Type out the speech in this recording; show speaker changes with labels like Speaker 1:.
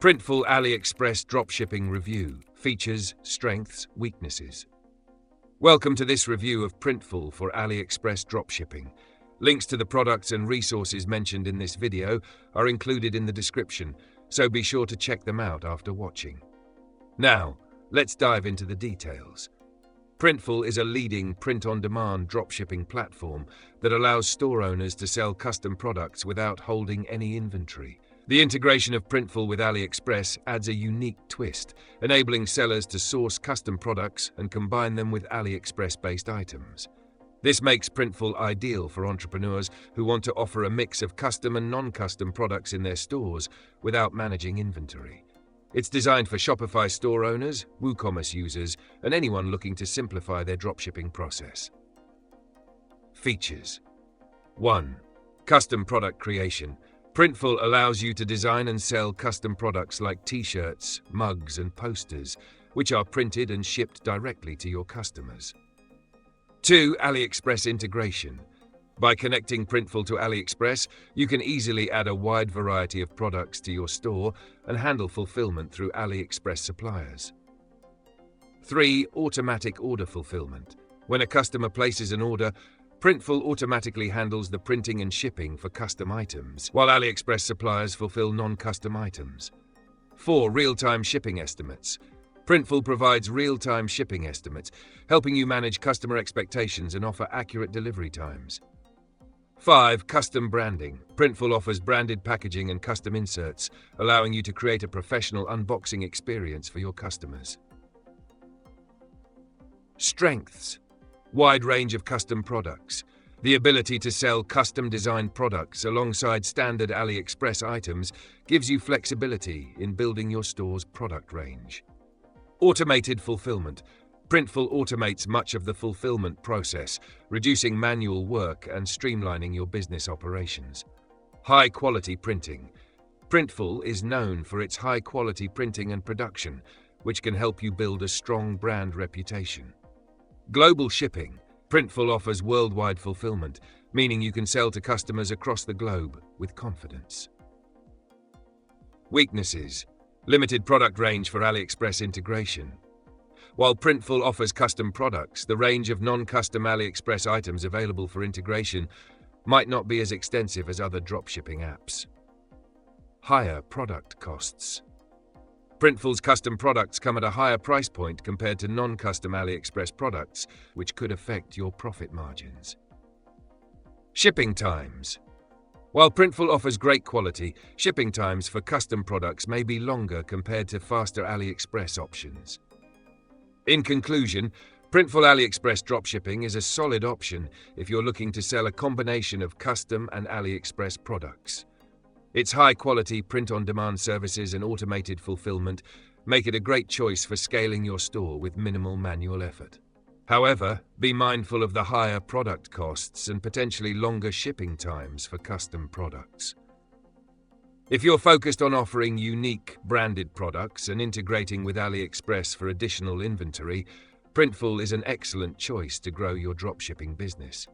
Speaker 1: Printful AliExpress Dropshipping Review. Features, Strengths, Weaknesses. Welcome to this review of Printful for AliExpress Dropshipping. Links to the products and resources mentioned in this video are included in the description, so be sure to check them out after watching. Now, let's dive into the details. Printful is a leading print-on-demand dropshipping platform that allows store owners to sell custom products without holding any inventory. The integration of Printful with AliExpress adds a unique twist, enabling sellers to source custom products and combine them with AliExpress-based items. This makes Printful ideal for entrepreneurs who want to offer a mix of custom and non-custom products in their stores without managing inventory. It's designed for Shopify store owners, WooCommerce users, and anyone looking to simplify their dropshipping process. Features. 1. Custom product creation. Printful allows you to design and sell custom products like t-shirts, mugs, and posters, which are printed and shipped directly to your customers. 2. AliExpress integration. By connecting Printful to AliExpress, you can easily add a wide variety of products to your store and handle fulfillment through AliExpress suppliers. 3. Automatic order fulfillment. When a customer places an order, Printful automatically handles the printing and shipping for custom items, while AliExpress suppliers fulfill non-custom items. 4. Real-time shipping estimates. Printful provides real-time shipping estimates, helping you manage customer expectations and offer accurate delivery times. 5. Custom branding. Printful offers branded packaging and custom inserts, allowing you to create a professional unboxing experience for your customers. Strengths. Wide range of custom products. The ability to sell custom-designed products alongside standard AliExpress items gives you flexibility in building your store's product range. Automated fulfillment. Printful automates much of the fulfillment process, reducing manual work and streamlining your business operations. High-quality printing. Printful is known for its high-quality printing and production, which can help you build a strong brand reputation. Global shipping. Printful offers worldwide fulfillment, meaning you can sell to customers across the globe with confidence. Weaknesses. Limited product range for AliExpress integration. While Printful offers custom products, the range of non-custom AliExpress items available for integration might not be as extensive as other dropshipping apps. Higher product costs. Printful's custom products come at a higher price point compared to non-custom AliExpress products, which could affect your profit margins. Shipping times. While Printful offers great quality, shipping times for custom products may be longer compared to faster AliExpress options. In conclusion, Printful AliExpress Dropshipping is a solid option if you're looking to sell a combination of custom and AliExpress products. Its high-quality print-on-demand services and automated fulfillment make it a great choice for scaling your store with minimal manual effort. However, be mindful of the higher product costs and potentially longer shipping times for custom products. If you're focused on offering unique, branded products and integrating with AliExpress for additional inventory, Printful is an excellent choice to grow your dropshipping business.